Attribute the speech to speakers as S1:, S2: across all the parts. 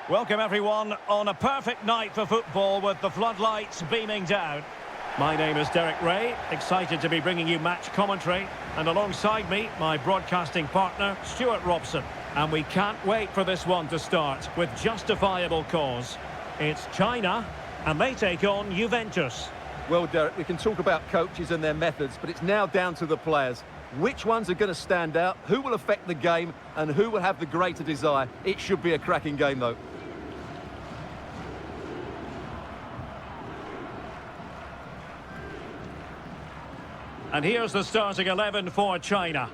S1: Welcome everyone on a perfect night for football with the floodlights beaming down. My name is Derek Ray, excited to be bringing you match commentary, and alongside me, my broadcasting partner, Stuart Robson. And we can't wait for this one to start with justifiable cause. It's China, and they take on Juventus.
S2: Well, Derek, we can talk about coaches and their methods, but it's now down to the players. Which ones are going to stand out, who will affect the game, and who will have the greater desire? It should be a cracking game, though.
S1: And here's the starting 11 for China.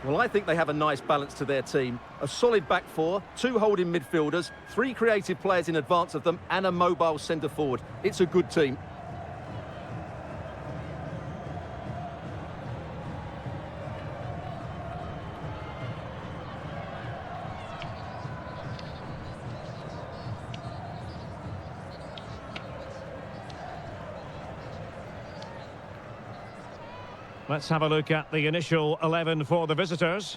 S2: Well, I think they have a nice balance to their team. A solid back four, two holding midfielders, three creative players in advance of them, and a mobile centre-forward. It's a good team.
S1: Let's have a look at the initial 11 for the visitors.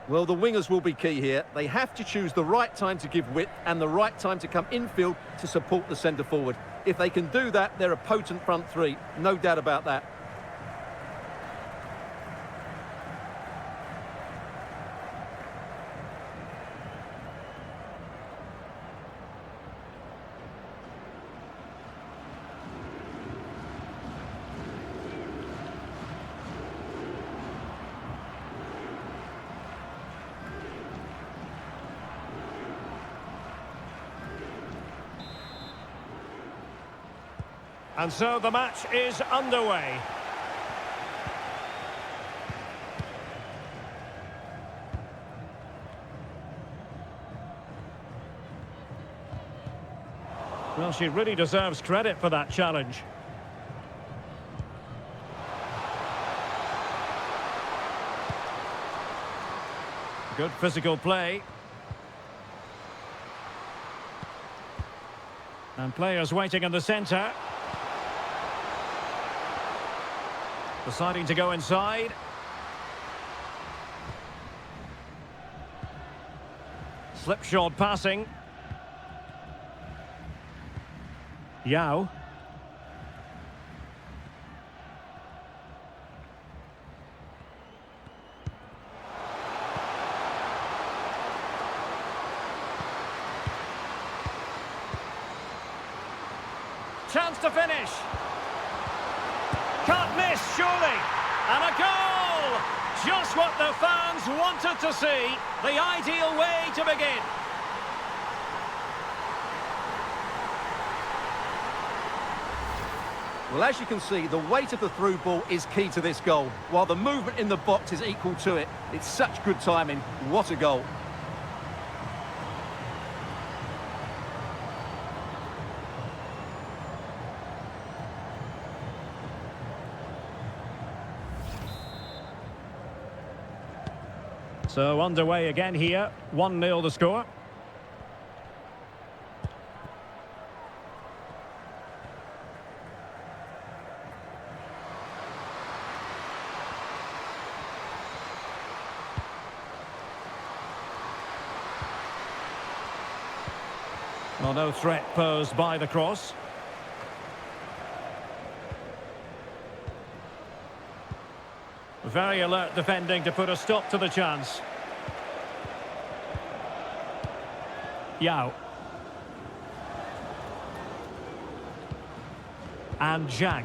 S2: Well, the wingers will be key here. They have to choose the right time to give width and the right time to come infield to support the centre-forward. If they can do that, they're a potent front three. No doubt about that.
S1: And so the match is underway. Well, she really deserves credit for that challenge. Good physical play. And players waiting in the centre. Deciding to go inside. Slipshod passing. Yao. Chance to finish. Can't miss, surely. And a goal! Just what the fans wanted to see. The ideal way to begin.
S2: Well, as you can see, the weight of the through ball is key to this goal, while the movement in the box is equal to it. It's such good timing. What a goal.
S1: So underway again here, 1-0 the score. Well, no threat posed by the cross. Very alert defending to put a stop to the chance. Yao. And Zhang.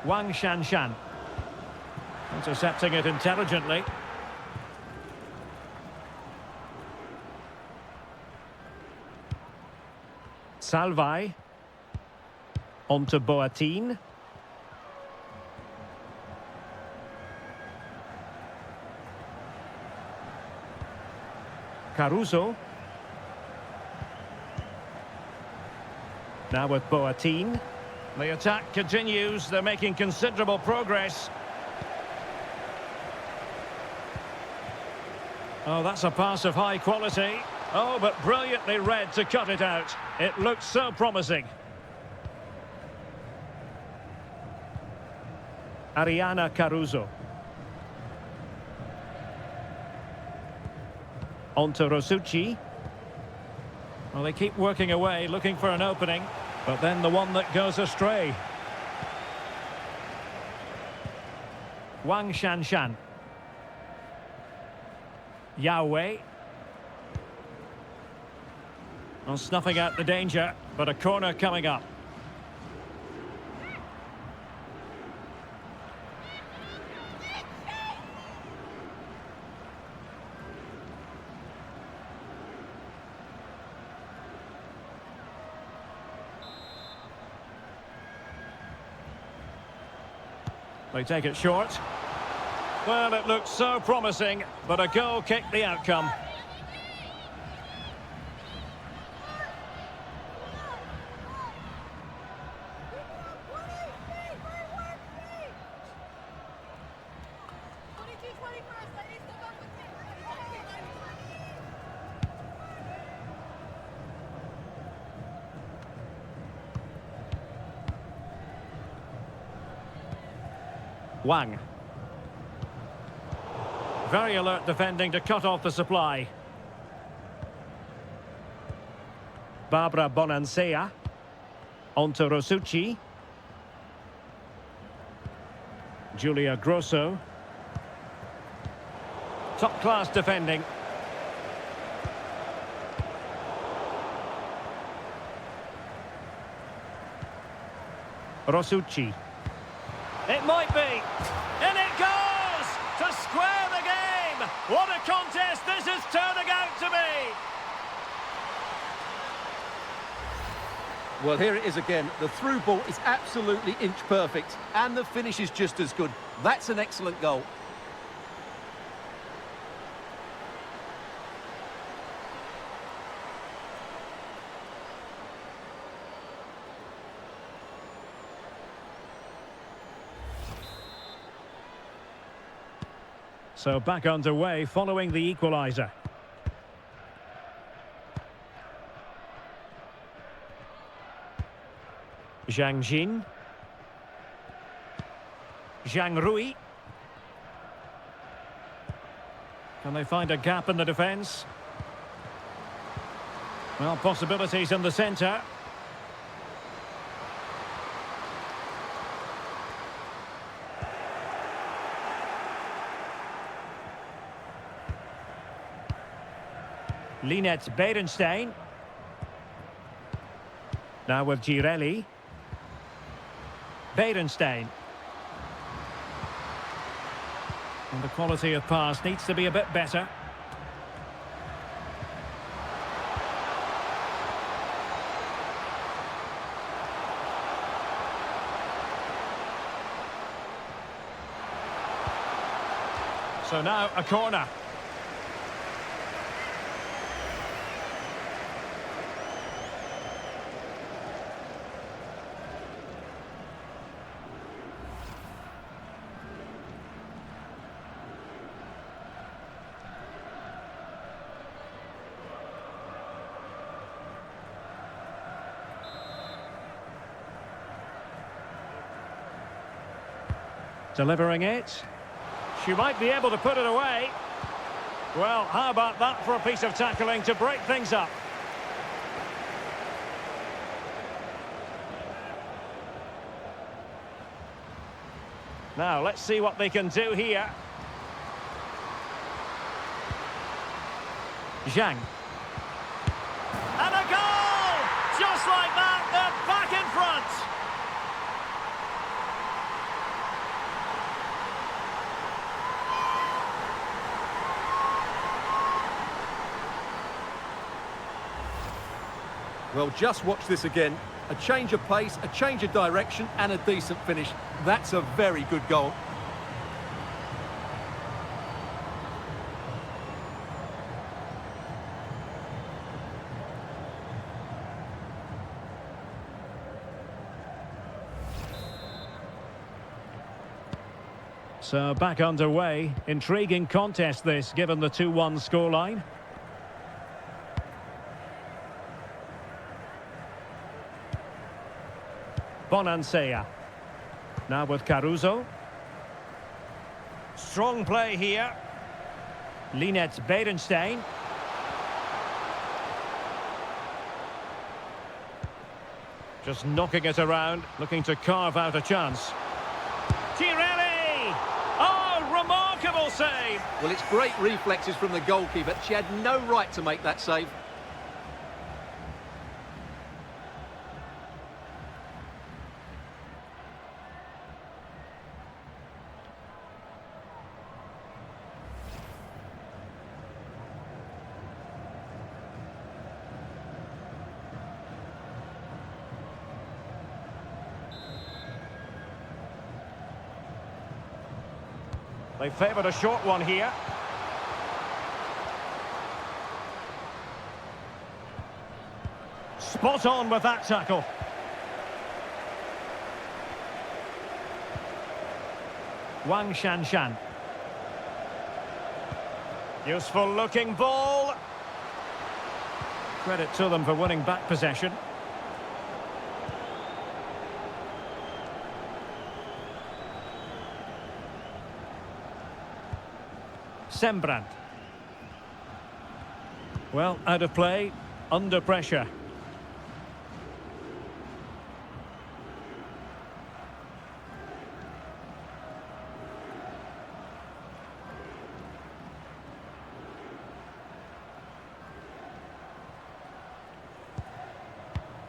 S1: Wang Shanshan. Intercepting it intelligently. Salvai. On to Boateng. Caruso. Now with Boateng. The attack continues. They're making considerable progress. Oh, that's a pass of high quality. Oh, but brilliantly read to cut it out. It looks so promising. Ariana Caruso. On to Rosucci. Well, they keep working away, looking for an opening, but then the one that goes astray. Wang Shanshan. Yahweh. Well, snuffing out the danger, but a corner coming up. They take it short. Well, it looked so promising, but a goal kicked the outcome. Wang. Very alert defending to cut off the supply. Barbara Bonansea. On to Rosucci. Julia Grosso. Top-class defending. Rosucci. It might be. And it goes! To square the game! What a contest this is turning out to be!
S2: Well, here it is again. The through ball is absolutely inch perfect, and the finish is just as good. That's an excellent goal.
S1: So back underway following the equaliser. Zhang Jin. Zhang Rui. Can they find a gap in the defence? Well, possibilities in the centre. Linette Berenstein. Now with Girelli. Berenstein. And the quality of pass needs to be a bit better. So now a corner. Delivering it. She might be able to put it away. Well, how about that for a piece of tackling to break things up? Now, let's see what they can do here. Zhang. And a goal! Just like that, they're back in front!
S2: Well, just watch this again. A change of pace, a change of direction, and a decent finish. That's a very good goal.
S1: So back underway. Intriguing contest this, given the 2-1 scoreline. Bonansea. Now with Caruso. Strong play here. Linette Berenstein. Just knocking it around, looking to carve out a chance. Tirelli! Oh, remarkable save!
S2: Well, it's great reflexes from the goalkeeper. She had no right to make that save.
S1: They favoured a short one here. Spot on with that tackle. Wang Shanshan. Useful looking ball. Credit to them for winning back possession. Sembrant. Well, out of play, under pressure.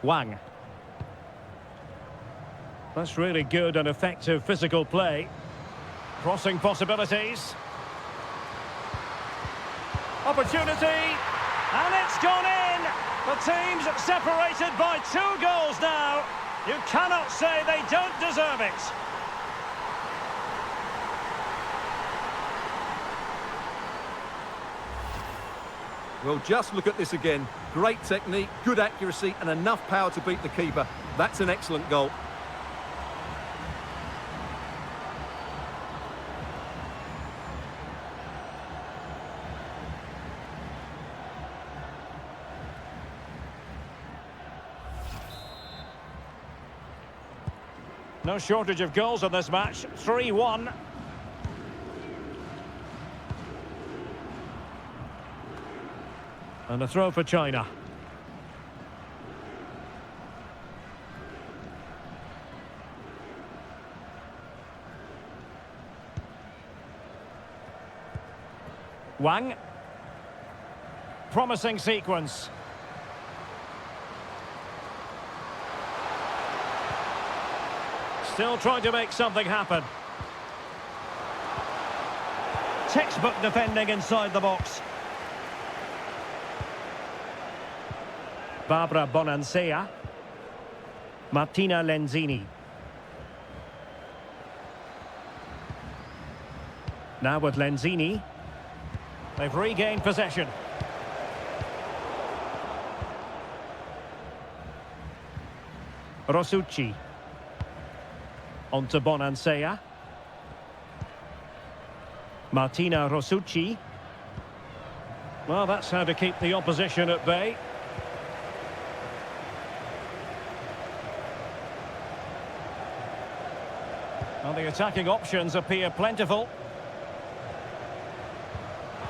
S1: Wang. That's really good and effective physical play. Crossing possibilities. Opportunity, and it's gone in! The team's separated by 2 goals now. You cannot say they don't deserve it.
S2: Well, just look at this again. Great technique, good accuracy, and enough power to beat the keeper. That's an excellent goal.
S1: No shortage of goals in this match. 3-1. And a throw for China. Wang. Promising sequence. Still trying to make something happen. Textbook defending inside the box. Barbara Bonansea. Martina Lenzini. Now with Lenzini. They've regained possession. Rosucci. On to Bonansea. Martina Rosucci. Well, that's how to keep the opposition at bay. Well, the attacking options appear plentiful.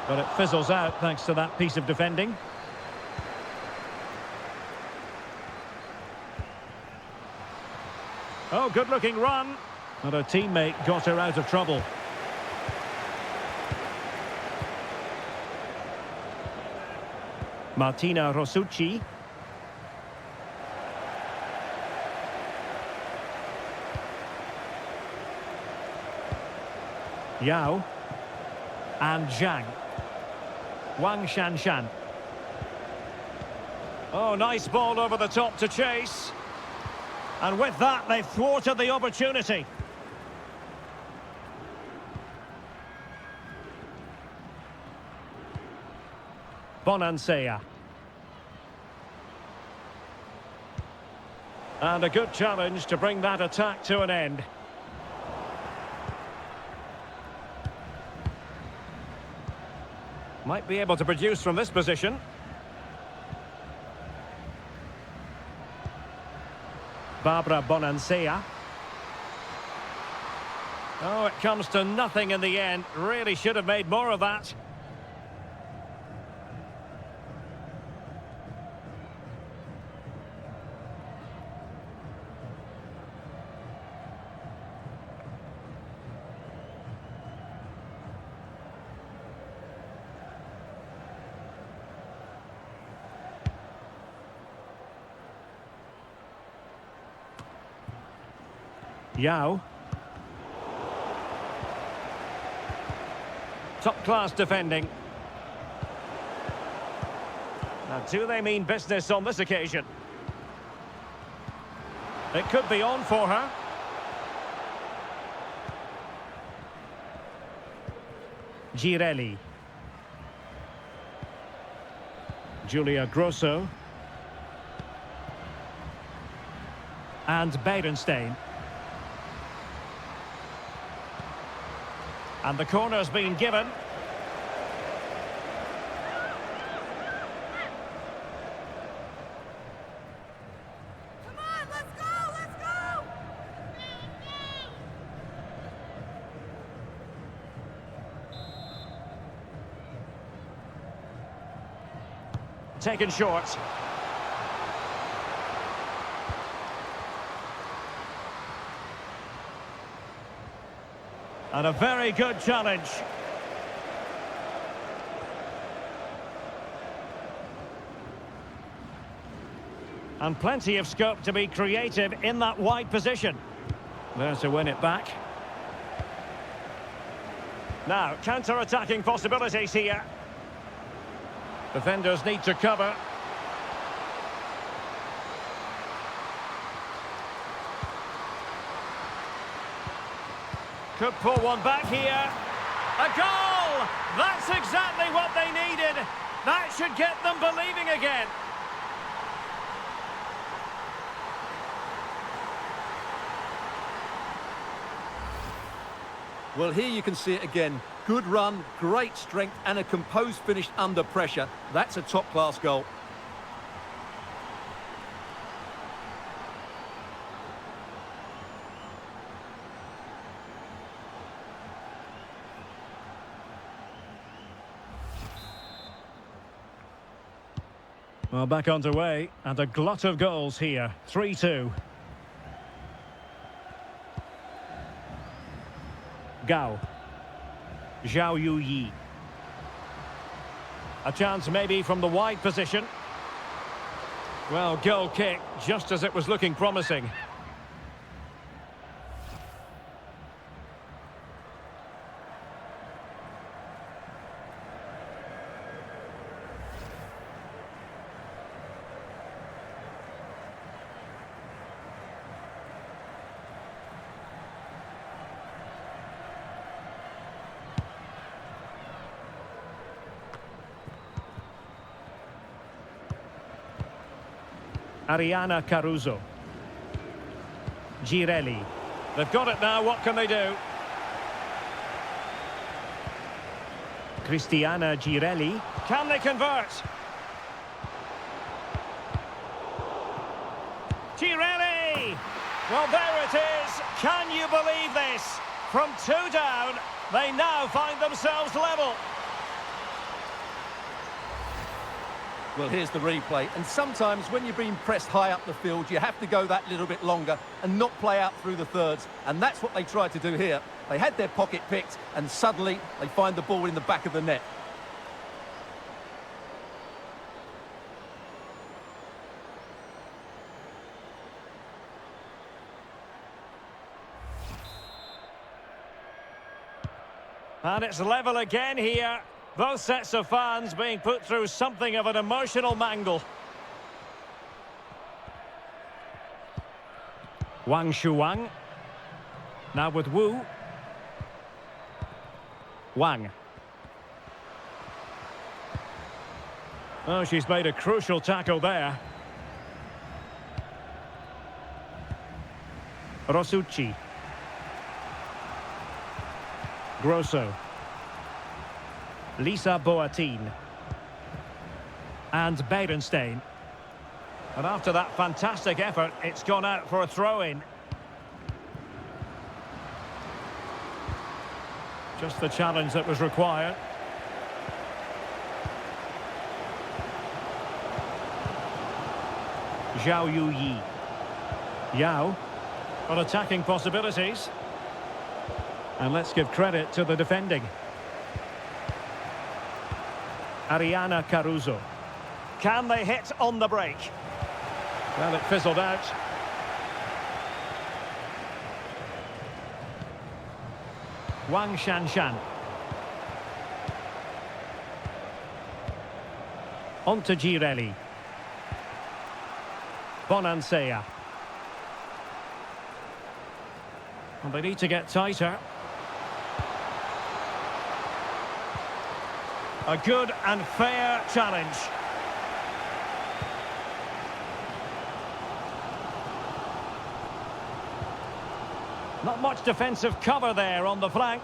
S1: But it fizzles out thanks to that piece of defending. Oh, good-looking run. But her teammate got her out of trouble. Martina Rosucci. Yao. And Zhang. Wang Shanshan. Oh, nice ball over the top to chase. And with that, they've thwarted the opportunity. Bonansea. And a good challenge to bring that attack to an end. Might be able to produce from this position. Barbara Bonansea. Oh, it comes to nothing in the end. Really should have made more of that. Yao. Top-class defending. Now, do they mean business on this occasion? It could be on for her. Girelli. Julia Grosso. And Berenstein. And the corner's been given.
S3: Come on, let's go, let's go!
S1: Taken short. And a very good challenge. And plenty of scope to be creative in that wide position. There to win it back. Now, counter-attacking possibilities here. Defenders need to cover. Could pull one back here. A goal! That's exactly what they needed. That should get them believing again.
S2: Well, here you can see it again. Good run, great strength, and a composed finish under pressure. That's a top-class goal.
S1: Well, back underway, and a glut of goals here. 3-2. Gao. Zhao Yuyi. A chance maybe from the wide position. Well, goal kick, just as it was looking promising. Ariana Caruso. Girelli. They've got it now, what can they do? Cristiana Girelli. Can they convert? Girelli! Well, there it is. Can you believe this? From 2 down, they now find themselves level.
S2: Well, here's the replay. And sometimes when you're being pressed high up the field, you have to go that little bit longer and not play out through the thirds. And that's what they tried to do here. They had their pocket picked, and suddenly they find the ball in the back of the net.
S1: And it's level again here. Both sets of fans being put through something of an emotional mangle. Wang Shuang. Now with Wu. Wang. Oh, she's made a crucial tackle there. Rosucci. Grosso. Lisa Boattin. And Berenstein. And after that fantastic effort, it's gone out for a throw-in. Just the challenge that was required. Zhao Yuyi. Yao. On attacking possibilities. And let's give credit to the defending. Ariana Caruso. Can they hit on the break? Well, it fizzled out. Wang Shanshan. On to Girelli. Bonansea. And they need to get tighter. A good and fair challenge. Not much defensive cover there on the flank.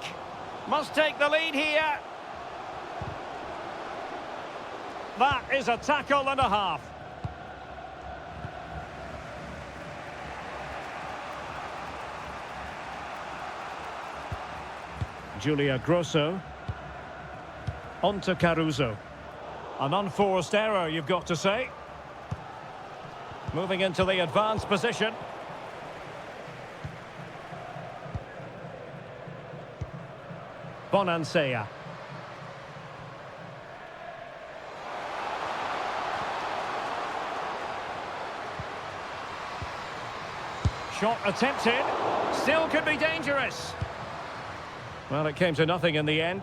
S1: Must take the lead here. That is a tackle and a half. Julia Grosso. On to Caruso. An unforced error, you've got to say. Moving into the advanced position. Bonansea. Shot attempted. Still could be dangerous. Well, it came to nothing in the end.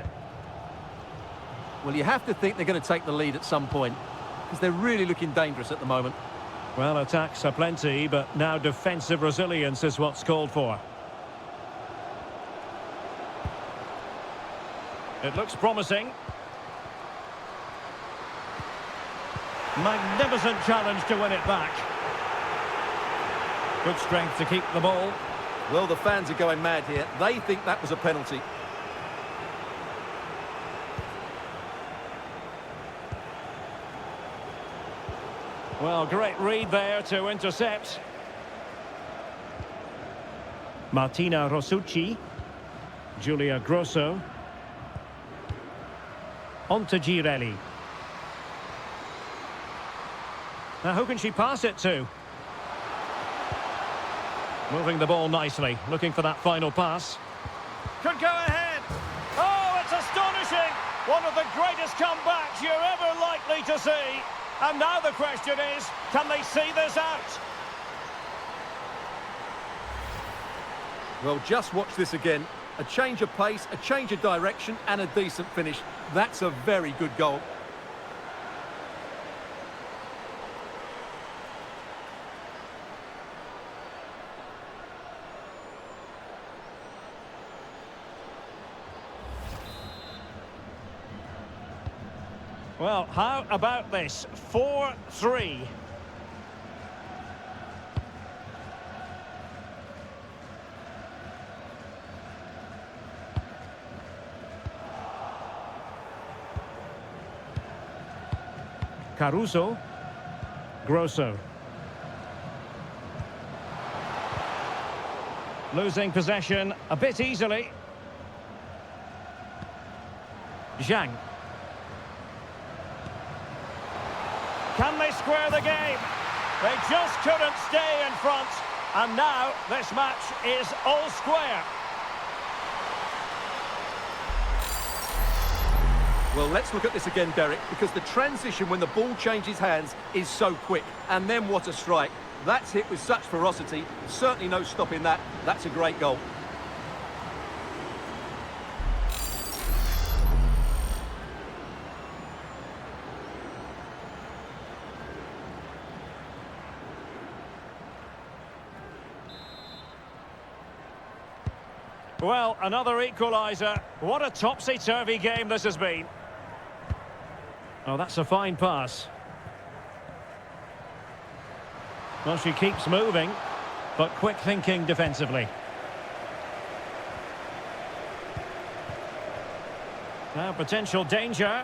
S2: Well, you have to think they're going to take the lead at some point, because they're really looking dangerous at the moment.
S1: Well, attacks are plenty, but now defensive resilience is what's called for. It looks promising. Magnificent challenge to win it back. Good strength to keep the ball.
S2: Well, the fans are going mad here. They think that was a penalty.
S1: Well, great read there to intercept. Martina Rosucci. Julia Grosso. On to Girelli. Now, who can she pass it to? Moving the ball nicely, looking for that final pass. Could go ahead. Oh, it's astonishing. One of the greatest comebacks you're ever likely to see. And now the question is, can they see this out?
S2: Well, just watch this again. A change of pace, a change of direction, and a decent finish. That's a very good goal.
S1: Well, how about this? 4-3. Caruso. Grosso. Losing possession a bit easily. Zhang. Can they square the game? They just couldn't stay in front. And now this match is all square.
S2: Well, let's look at this again, Derek, because the transition when the ball changes hands is so quick. And then what a strike. That's hit with such ferocity. Certainly no stopping that. That's a great goal.
S1: Well, another equaliser. What a topsy-turvy game this has been. Oh, that's a fine pass. Well, she keeps moving, but quick thinking defensively. Now, potential danger.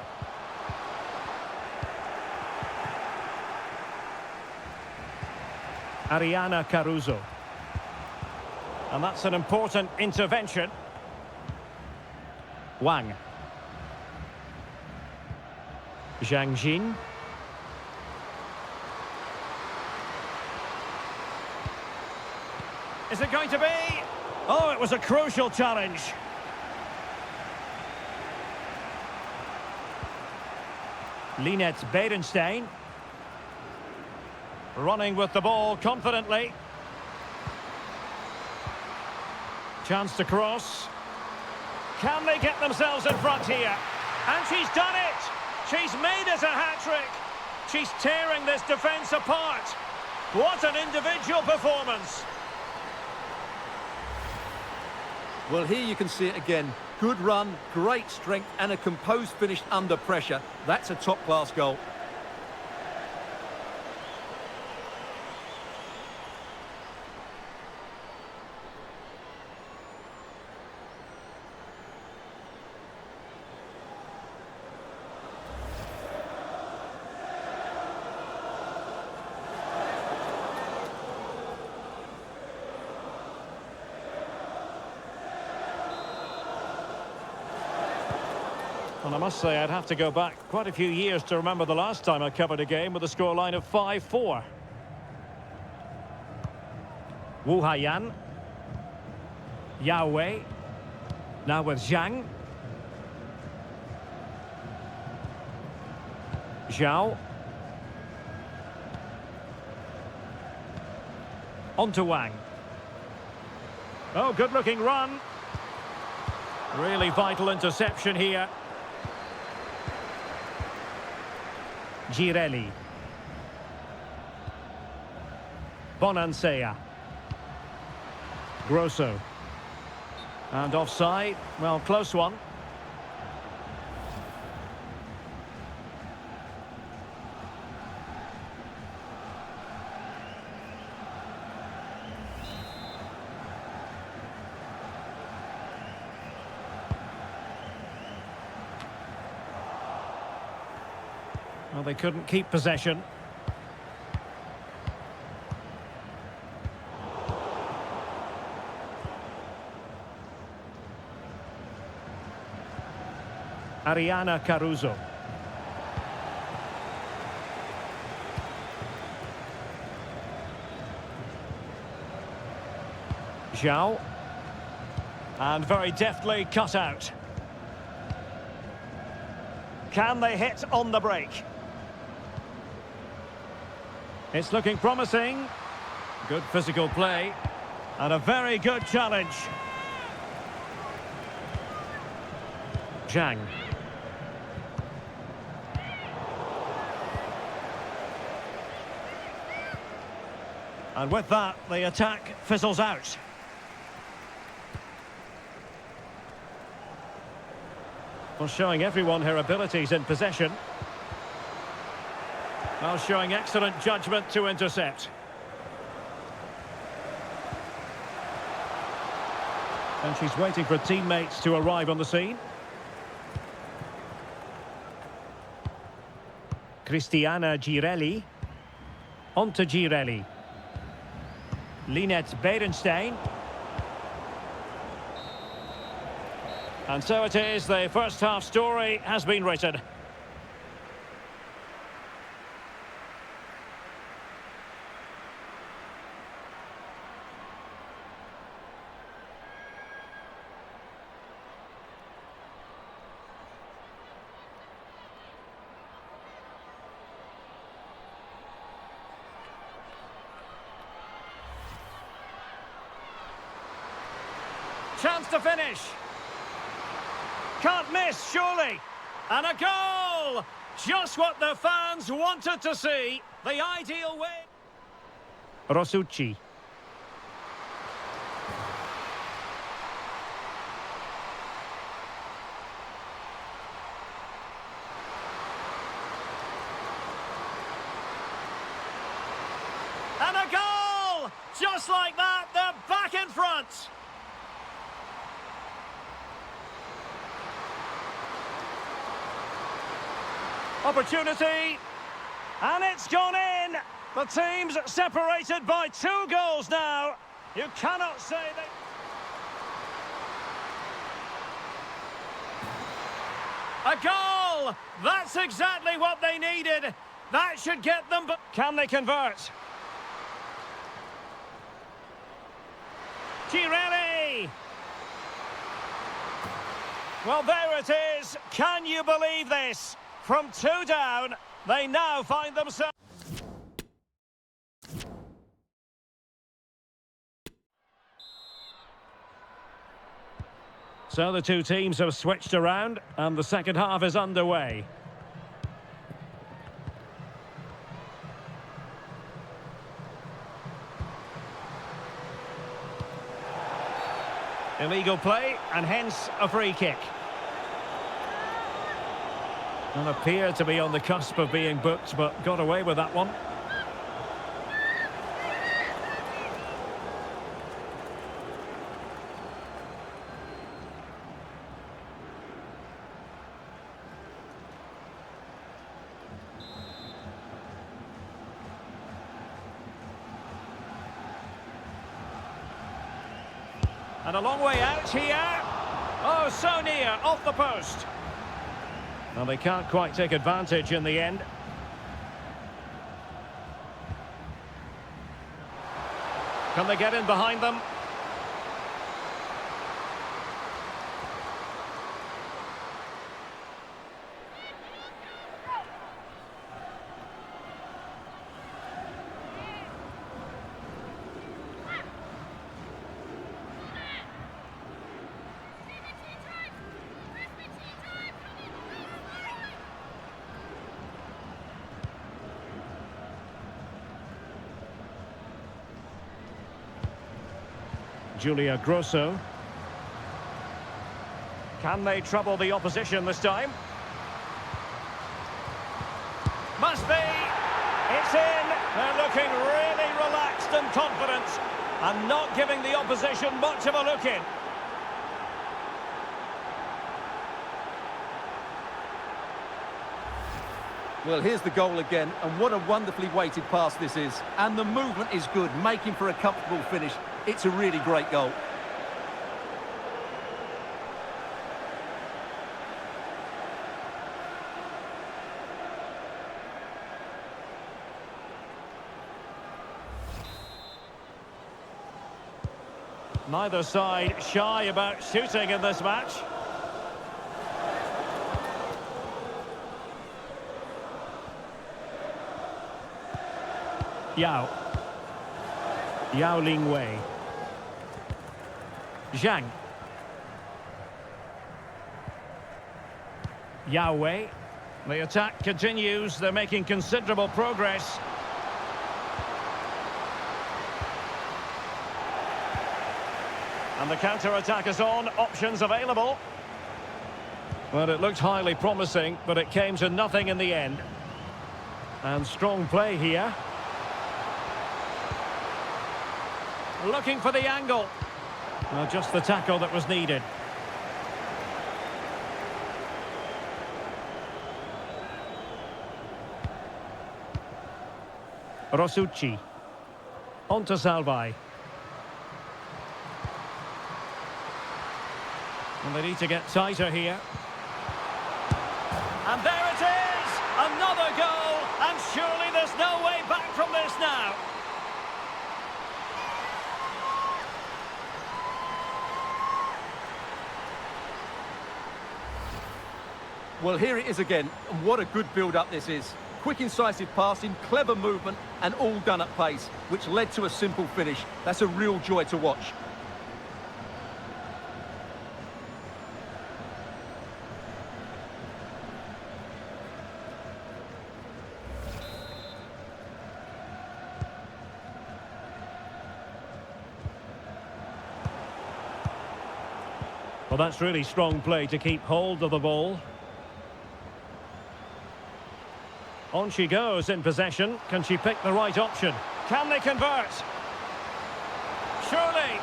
S1: Ariana Caruso. And that's an important intervention. Wang. Zhang Jin. Is it going to be? Oh, it was a crucial challenge. Linette Berenstein. Running with the ball confidently. Chance to cross. Can they get themselves in front here? And she's done it! She's made it a hat-trick! She's tearing this defence apart! What an individual performance!
S2: Well, here you can see it again. Good run, great strength, and a composed finish under pressure. That's a top-class goal.
S1: Well, I must say I'd have to go back quite a few years to remember the last time I covered a game with a scoreline of 5-4. Wu Haiyan. Yao Wei. Now with Zhang. Zhao. On to Wang. Oh, good-looking run. Really vital interception here. Girelli. Bonansea. Grosso. And offside. Well, close one. Well, they couldn't keep possession. Ariana Caruso. Zhao. And very deftly cut out. Can they hit on the break? It's looking promising. Good physical play. And a very good challenge. Zhang. And with that, the attack fizzles out. Well, showing everyone her abilities in possession. Well, showing excellent judgment to intercept. And she's waiting for teammates to arrive on the scene. Cristiana Girelli. On to Girelli. Linette Berenstein. And so it is, the first half story has been written. Chance to finish. Can't miss, surely. And a goal! Just what the fans wanted to see. The ideal way. Rosucci. And a goal! Just like that, they're back in front. Opportunity, and it's gone in. The team's separated by 2 goals now. You cannot say that. A goal! That's exactly what they needed. That should get them, but can they convert? Girelli! Well, there it is. Can you believe this? From 2 down, they now find themselves... So the two teams have switched around and the second half is underway. Illegal play and hence a free kick. And appeared to be on the cusp of being booked, but got away with that one. And a long way out here. Oh, so near, off the post. Well, they can't quite take advantage in the end. Can they get in behind them? Julia Grosso. Can they trouble the opposition this time? Must be! It's in! They're looking really relaxed and confident and not giving the opposition much of a look in.
S2: Well, here's the goal again, and what a wonderfully weighted pass this is. And the movement is good, making for a comfortable finish. It's a really great goal.
S1: Neither side shy about shooting in this match. Yao Ling Wei. Zhang. Yao Wei. The attack continues. They're making considerable progress. And the counter-attack is on. Options available. Well, it looked highly promising, but it came to nothing in the end. And strong play here. Looking for the angle. Well, just the tackle that was needed. Rosucci. On to Salvai. And they need to get tighter here. And there it is! Another goal! And surely there's no way back from this now.
S2: Well, here it is again, and what a good build-up this is. Quick, incisive passing, clever movement, and all done at pace, which led to a simple finish. That's a real joy to watch.
S1: Well, that's really strong play to keep hold of the ball. On she goes in possession. Can she pick the right option? Can they convert? Surely.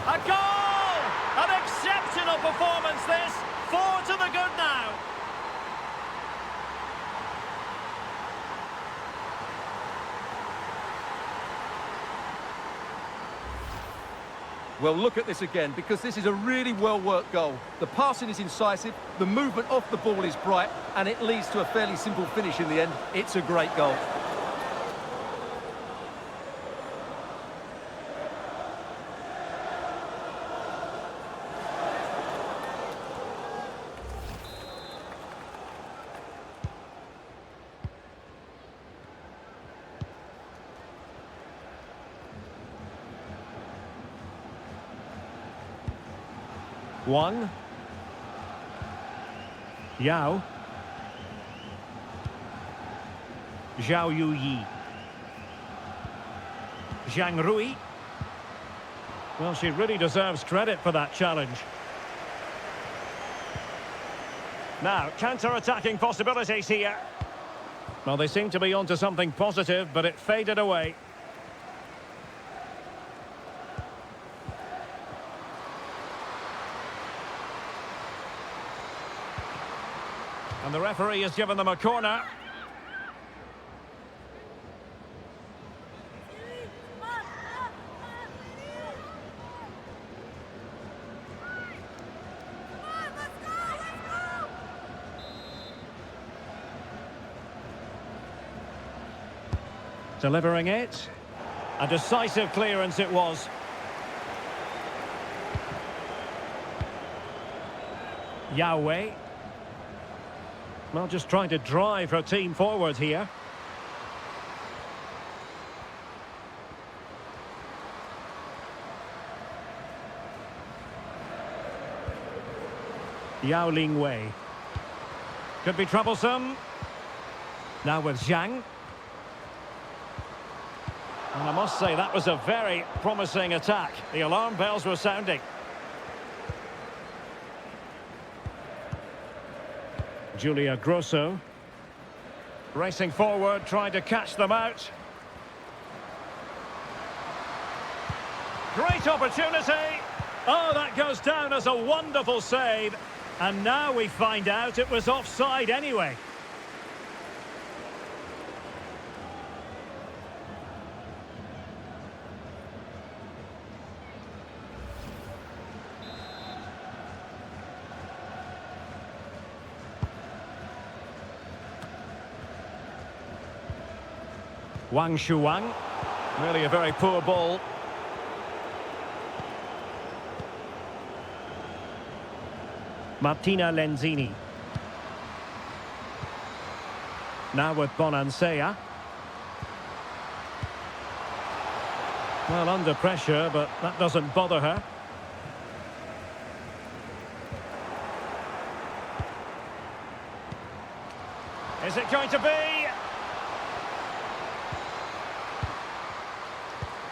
S1: A goal! An exceptional performance this. 4 to the good now.
S2: Well, look at this again, because this is a really well-worked goal. The passing is incisive, the movement off the ball is bright, and it leads to a fairly simple finish in the end. It's a great goal.
S1: Wang. Yao. Zhao Yuyi. Zhang Rui. Well, she really deserves credit for that challenge. Now, counter-attacking possibilities here. Well, they seem to be onto something positive, but it faded away. And the referee has given them a corner. Delivering it. A decisive clearance it was. Yahweh. Well, just trying to drive her team forward here. Yao Ling Wei. Could be troublesome. Now with Zhang. And I must say, that was a very promising attack. The alarm bells were sounding. Julia Grosso. Racing forward, trying to catch them out. Great opportunity. Oh, that goes down as a wonderful save. And now we find out it was offside anyway. Wang Shuang. Really a very poor ball. Martina Lenzini. Now with Bonansea. Well, under pressure, but that doesn't bother her. Is it going to be?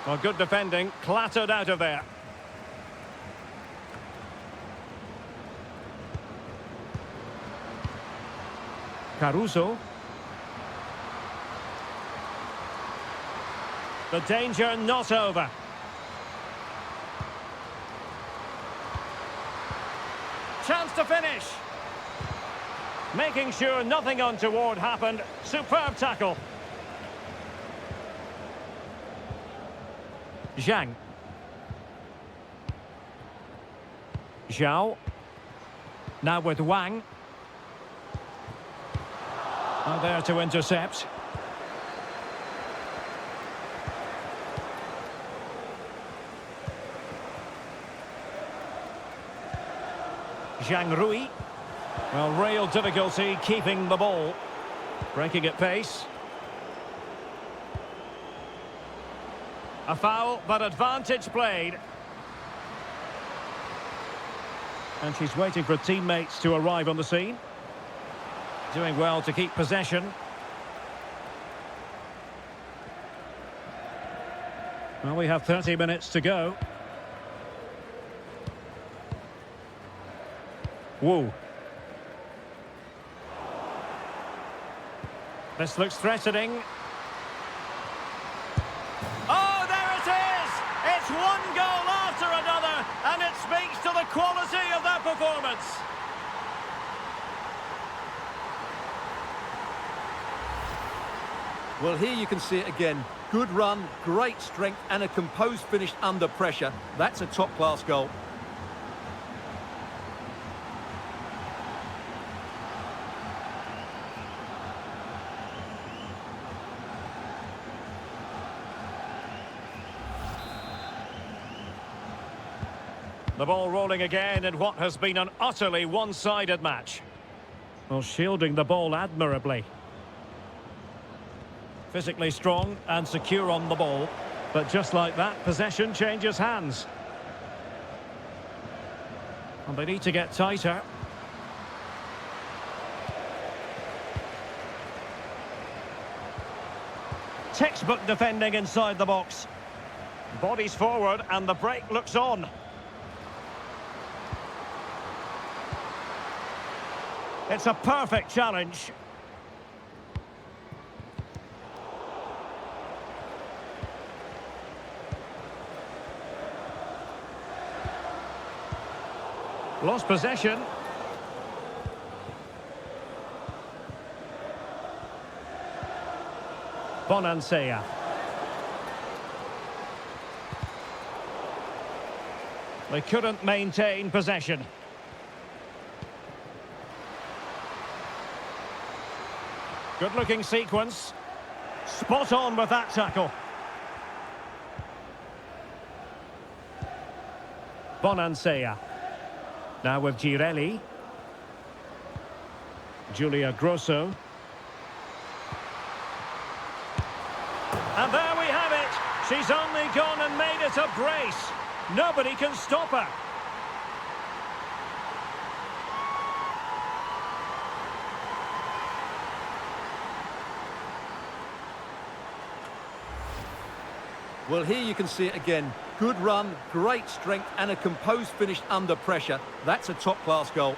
S1: Well, good defending, clattered out of there. Caruso. The danger not over. Chance to finish. Making sure nothing untoward happened. Superb tackle. Zhang. Zhao. Now with Wang. Oh, there to intercept. Zhang Rui. Well, real difficulty keeping the ball. Breaking at pace. A foul, but advantage played. And she's waiting for teammates to arrive on the scene. Doing well to keep possession. Well, we have 30 minutes to go. Woo. This looks threatening. Oh, there it is! It's one goal after another, and it speaks to the quality of that performance.
S2: Well, here you can see it again. Good run, great strength, and a composed finish under pressure. That's a top-class goal.
S1: The ball rolling again in what has been an utterly one-sided match. Well, shielding the ball admirably. Physically strong and secure on the ball. But just like that, possession changes hands. And they need to get tighter. Textbook defending inside the box. Bodies forward and the break looks on. It's a perfect challenge. Lost possession. Bonansea. They couldn't maintain possession. Good-looking sequence. Spot on with that tackle. Bonansea. Now with Girelli. Julia Grosso. And there we have it. She's only gone and made it a brace. Nobody can stop her.
S2: Well, here you can see it again. Good run, great strength, and a composed finish under pressure. That's a top-class goal.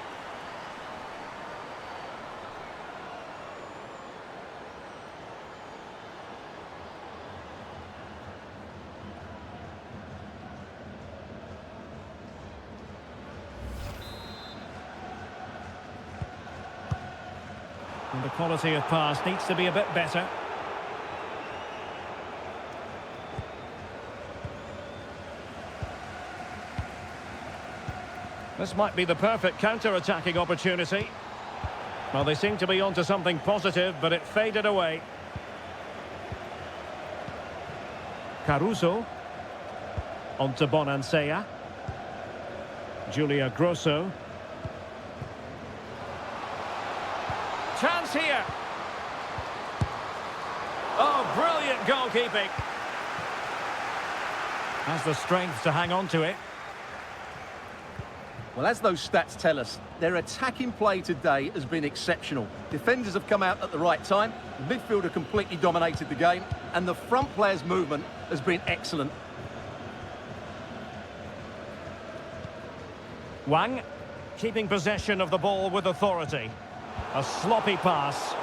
S1: And the quality of pass needs to be a bit better. This might be the perfect counter-attacking opportunity. Well, they seem to be onto something positive, but it faded away. Caruso. Onto Bonansea. Julia Grosso. Chance here. Oh, brilliant goalkeeping. Has the strength to hang on to it.
S2: Well, as those stats tell us, their attacking play today has been exceptional. Defenders have come out at the right time, the midfielder completely dominated the game, and the front player's movement has been excellent.
S1: Wang, keeping possession of the ball with authority. A sloppy pass.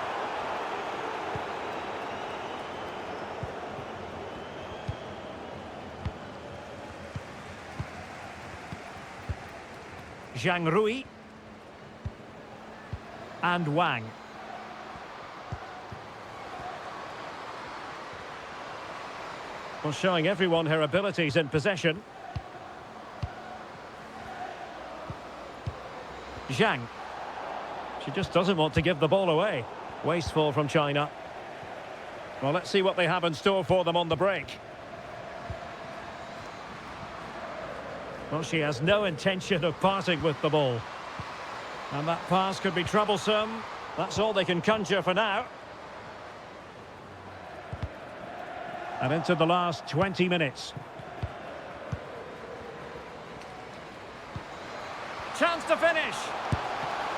S1: Zhang Rui. And Wang. Well, showing everyone her abilities in possession. Zhang. She just doesn't want to give the ball away. Wasteful from China. Well, let's see what they have in store for them on the break. Well, she has no intention of parting with the ball. And that pass could be troublesome. That's all they can conjure for now. And into the last 20 minutes. Chance to finish.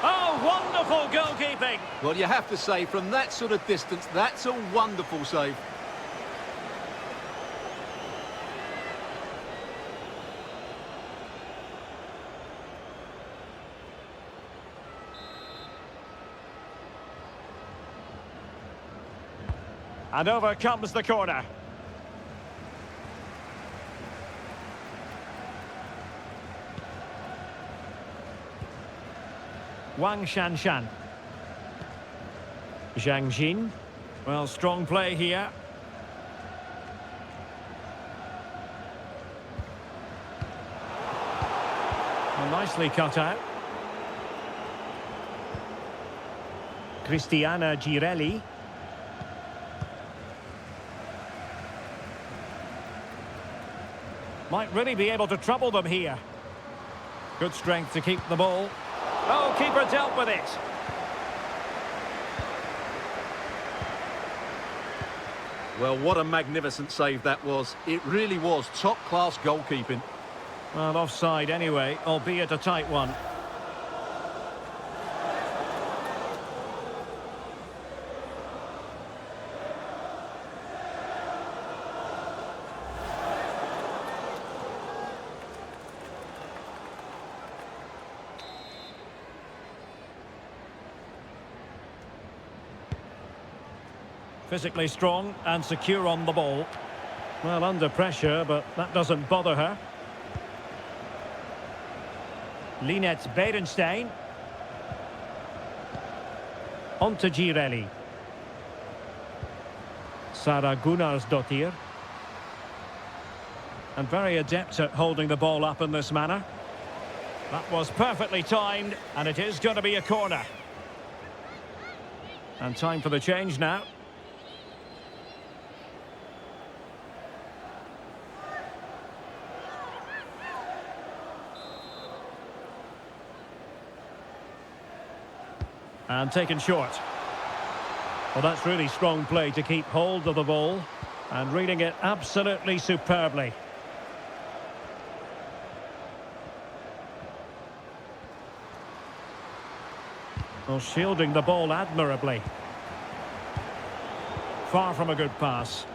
S1: Oh, wonderful goalkeeping.
S2: Well, you have to say, from that sort of distance, that's a wonderful save.
S1: And over comes the corner. Wang Shanshan. Zhang Jin. Well, strong play here. Well, nicely cut out. Cristiana Girelli. Might really be able to trouble them here. Good strength to keep the ball. Oh, keeper dealt with it.
S2: Well, what a magnificent save that was. It really was top-class goalkeeping.
S1: Well, offside anyway, albeit a tight one. Physically strong and secure on the ball. Well, under pressure, but that doesn't bother her. Linets Berenstein. On to Girelli. Sara Gunnarsdottir. And very adept at holding the ball up in this manner. That was perfectly timed, and it is going to be a corner. And time for the change now. And taken short. Well, that's really strong play to keep hold of the ball. And reading it absolutely superbly. Well, shielding the ball admirably. Far from a good pass.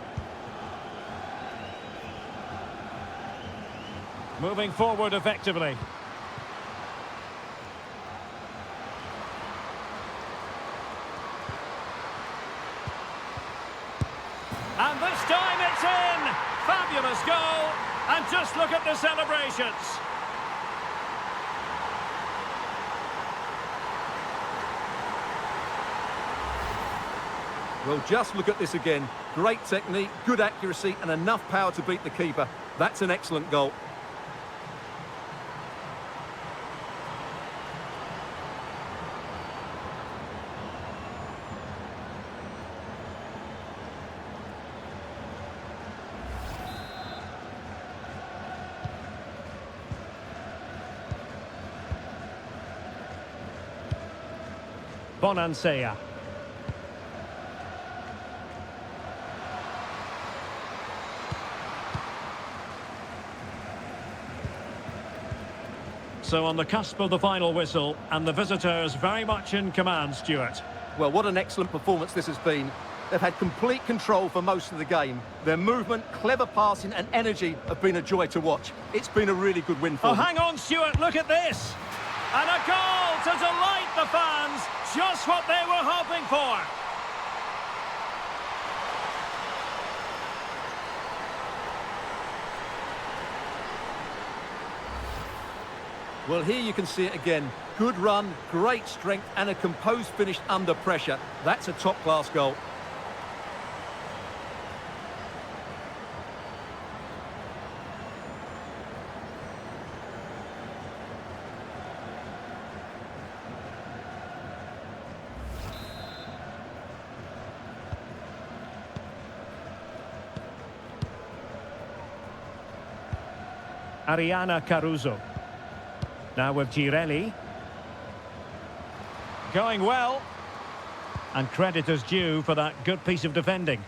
S1: Moving forward effectively. And this time it's in! Fabulous goal! And just look at the celebrations!
S2: Well, just look at this again. Great technique, good accuracy, and enough power to beat the keeper. That's an excellent goal.
S1: Bonansea. So on the cusp of the final whistle, and the visitors very much in command, Stuart.
S2: Well, what an excellent performance this has been. They've had complete control for most of the game. Their movement, clever passing and energy have been a joy to watch. It's been a really good win for them.
S1: Hang on, Stuart, look at this! And a goal to delight the fans, just what they were hoping for.
S2: Well, here you can see it again. Good run, great strength and a composed finish under pressure. That's a top-class goal.
S1: Ariana Caruso. Now with Girelli. Going well. And credit is due for that good piece of defending.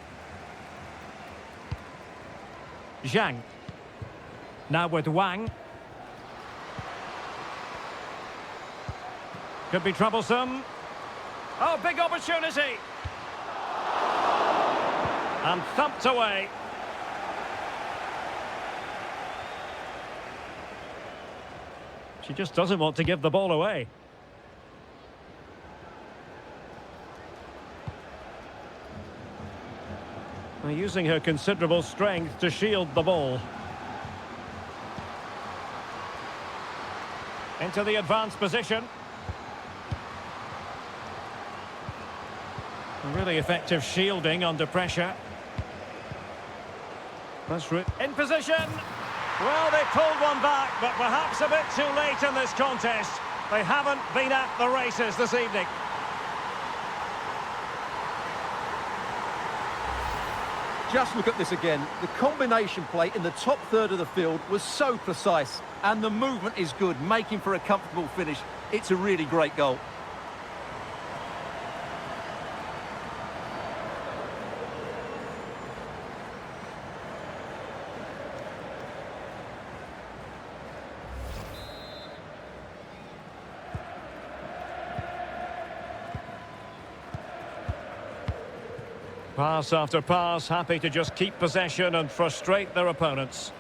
S1: Zhang. Now with Wang. Could be troublesome. Oh, big opportunity. And thumped away. She just doesn't want to give the ball away. Well, using her considerable strength to shield the ball. Into the advanced position. Really effective shielding under pressure. That's right. In position. Well, they pulled one back, but perhaps a bit too late in this contest. They haven't been at the races this evening.
S2: Just look at this again. The combination play in the top third of the field was so precise, and the movement is good, making for a comfortable finish. It's a really great goal.
S1: Pass after pass, happy to just keep possession and frustrate their opponents.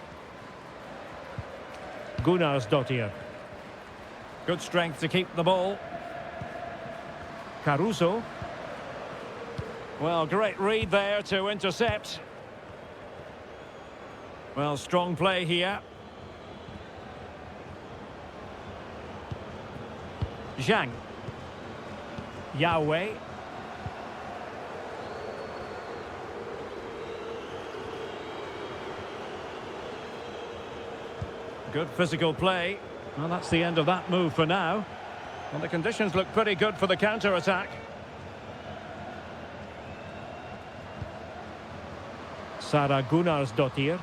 S1: Gunnarsdottir. Good strength to keep the ball. Caruso. Well, great read there to intercept. Well, strong play here. Zhang. Yahweh. Good physical play. Well, that's the end of that move for now. And the conditions look pretty good for the counter-attack. Sara Gunnarsdottir.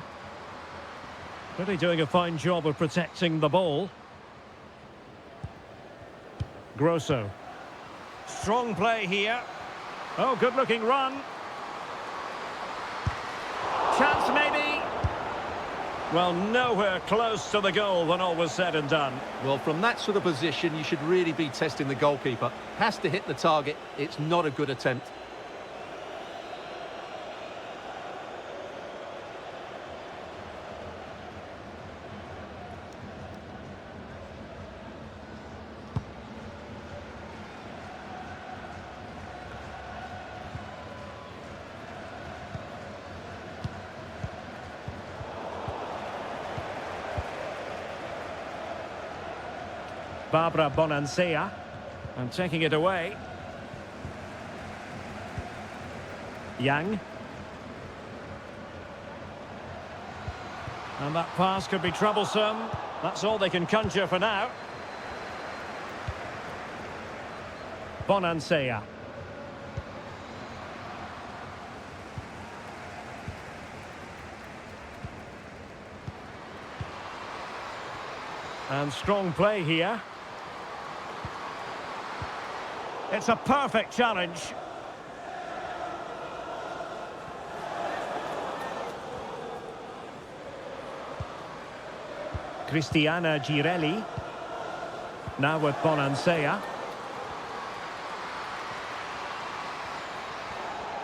S1: Really doing a fine job of protecting the ball. Grosso. Strong play here. Oh, good-looking run. Chance maybe. Well, nowhere close to the goal when all was said and done.
S2: Well, from that sort of position, you should really be testing the goalkeeper. Has to hit the target. It's not a good attempt.
S1: Barbara Bonansea, and taking it away. Yang. And that pass could be troublesome. That's all they can conjure for now. Bonansea. And strong play here. It's a perfect challenge. Cristiana Girelli. Now with Bonansea.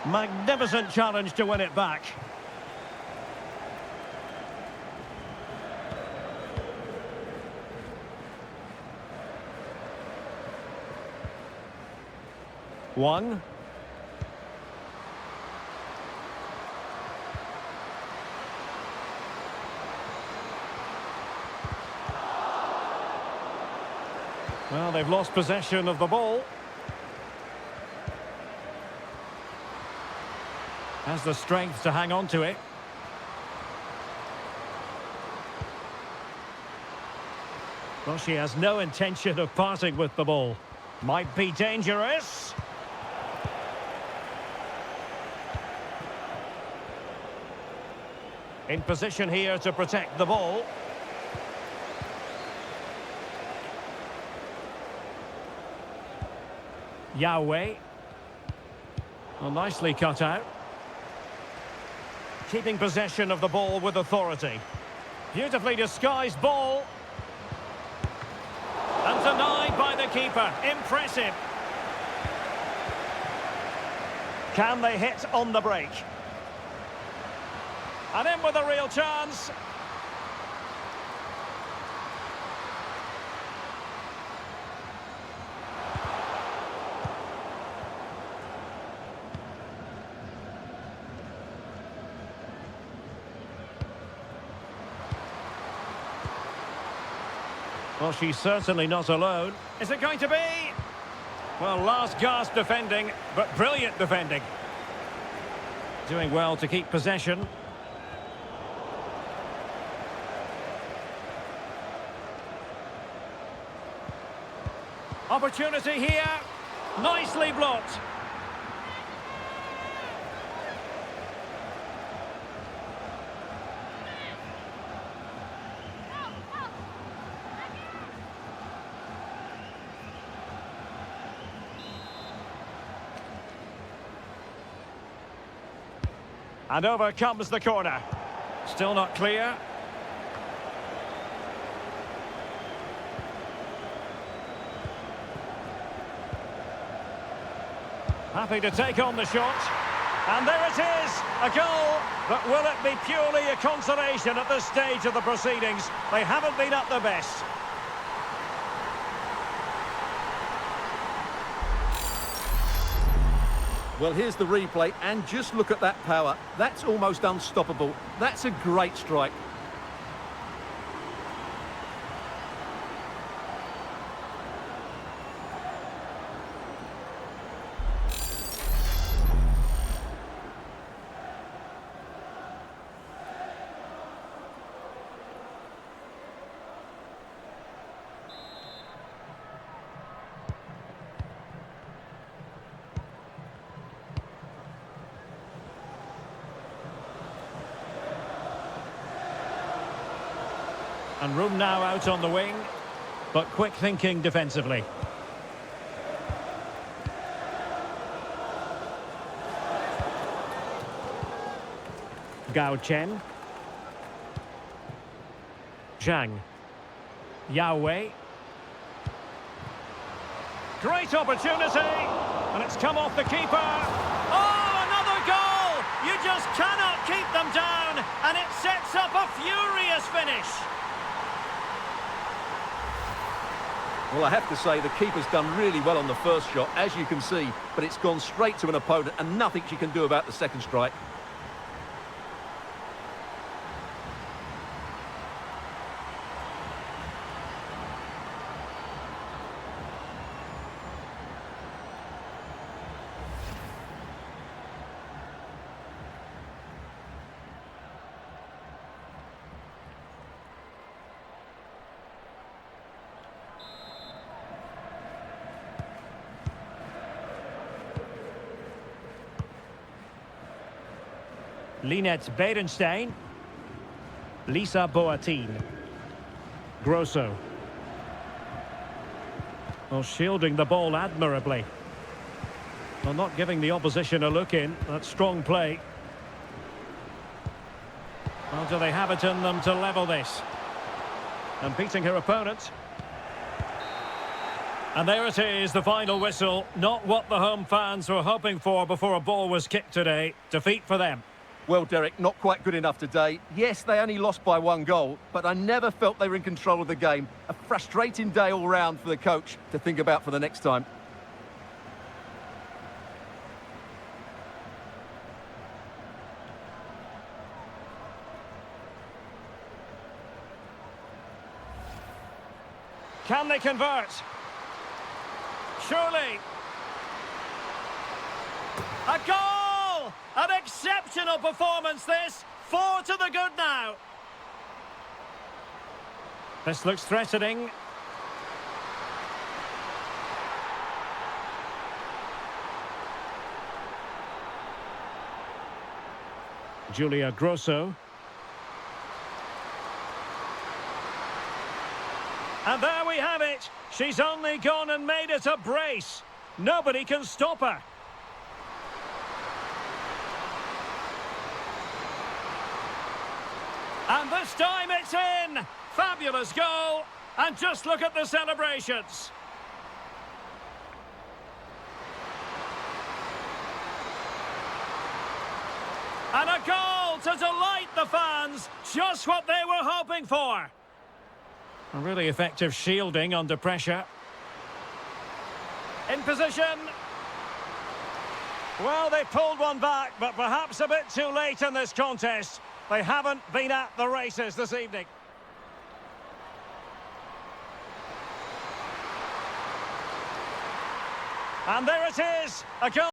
S1: Magnificent challenge to win it back. One. Well, they've lost possession of the ball. Has the strength to hang on to it. Well, she has no intention of parting with the ball. Might be dangerous. In position here to protect the ball. Yahweh. Well, nicely cut out. Keeping possession of the ball with authority. Beautifully disguised ball. And denied by the keeper. Impressive. Can they hit on the break? And in with a real chance. Well, she's certainly not alone. Is it going to be? Well, last gasp defending, but brilliant defending. Doing well to keep possession. Opportunity here. Nicely blocked. And over comes the corner. Still not clear. Happy to take on the shot. And there it is, a goal. But will it be purely a consolation at this stage of the proceedings? They haven't been at their best.
S2: Well, here's the replay, and just look at that power. That's almost unstoppable. That's a great strike.
S1: And room now out on the wing, but quick thinking defensively. Gao Chen. Zhang. Yao Wei. Great opportunity, and it's come off the keeper. Oh, another goal! You just cannot keep them down, and it sets up a furious finish.
S2: Well, I have to say, the keeper's done really well on the first shot, as you can see, but it's gone straight to an opponent and nothing she can do about the second strike.
S1: Linette Berenstein. Lisa Boateng. Grosso. Well, shielding the ball admirably. Well, not giving the opposition a look in. That's strong play. Well, do they have it in them to level this? And beating her opponent. And there it is, the final whistle. Not what the home fans were hoping for before a ball was kicked today. Defeat for them.
S2: Well, Derek, not quite good enough today. Yes, they only lost by 1 goal, but I never felt they were in control of the game. A frustrating day all round for the coach to think about for the next time.
S1: Can they convert? Surely. A goal! An exceptional performance, this. 4 to the good now. This looks threatening. Julia Grosso. And there we have it. She's only gone and made it a brace. Nobody can stop her. And this time it's in! Fabulous goal! And just look at the celebrations! And a goal to delight the fans! Just what they were hoping for! A really effective shielding under pressure. In position! Well, they pulled one back, but perhaps a bit too late in this contest. They haven't been at the races this evening. And there it is, a goal.